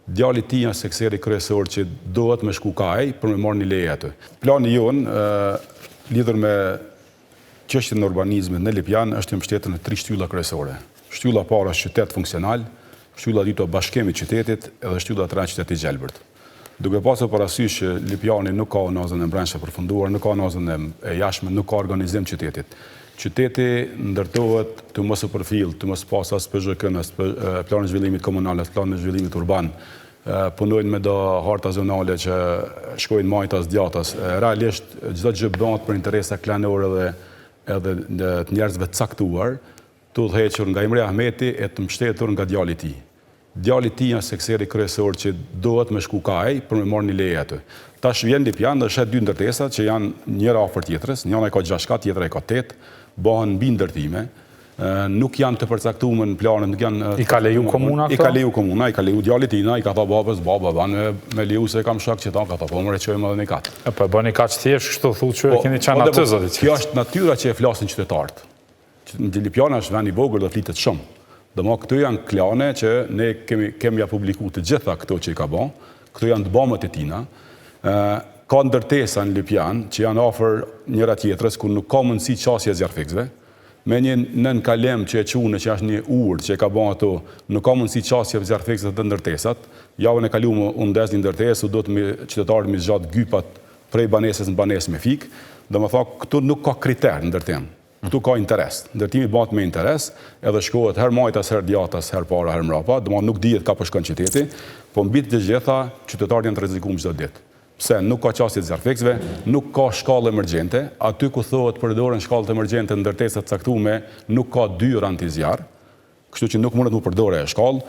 djali ti janë sekseri kryesor që dohet me shku kaj për me marrë një leje aty. Plani jonë, lidhur me çështjen e urbanizmit në Lipjan, është mbështetër në 3 shtylla kryesore. Shtylla para është qytet funksional, shtylla dytë bashkimi i qytetit edhe shtylla treta qyteti i gjelbërt. Duke pasur parasysh që Lipjani nuk ka onazën e brendshme përfunduar, nuk ka onazën e jashtme, nuk ka organizim qytetit. Qyteti ndërtohet të mos u përfill, të mos pas as PZK-n, as planin e zhvillimit komunal, as planin e zhvillimit urban. Punojnë me do harta zonale që shkojnë majtas, djatas. Realisht, çdo gjë bëhet për interesa klanore edhe të njerëzve të caktuar, të udhëhequr nga Imre Ahmeti e të mbështetur nga djali i tij. Djali i tij janë sekseri kryesor që dohet me shku kaj për me marrë një leje aty. Tash vjen Lipjan dhe shet 2 ndërtesa që janë njëra afër tjetrës, njëra ka 6 kat, tjetra ka 8, bëhen mbi ndërtime. Nuk janë të përcaktuar në planet, nuk janë. I ka leju komuna këto? I ka leju komuna, i ka leju djalit tina, i ka tha babës, baba me leju se kam shak që ta, ka tha po më reqojmë edhe një kat. Po bëni kaq thjesht kështu thuhet që keni çana atë zotit. Kjo është natyra që e flasin qytetarët. Në Lipjan është vend i vogël dhe flitet shumë. Dëmo këto janë klane që ne kemi ja publiku të gjitha këto që i ka bon, këto janë të bomët e tina. Ka ndërtesa në Lipjan që janë afër njëra tjetrës, ku nuk ka mundësi qasje zjarfikësve. Me një nën kalem që e qunë që është një urë që e ka bon ato, nuk ka mundësi qasje zjarfikësve të ndërtesat. Javën e kalumë unë ndez një ndërtesë, do të qytetarët mi zgjatë gypat prej banesës në banesë me fikë. Dhe më tha, këtu nuk ka kriter në ndërtim. Këtu ka interes. Ndërtimi bëhet me interes, edhe shkohet her majtas, her djatas, her para, her mrapa, dhe nuk dihet ka përshkon qyteti, po mbi të gjitha qytetarët janë të rrezikuar çdo ditë. Pse nuk ka qasje të zjarfikësve, nuk ka shkallë emergjente, aty ku thohet përdoren shkallët emergjente në ndërtesa të caktuara, nuk ka dyrë antizjarr, kështu që nuk mundet mu përdore e shkallë.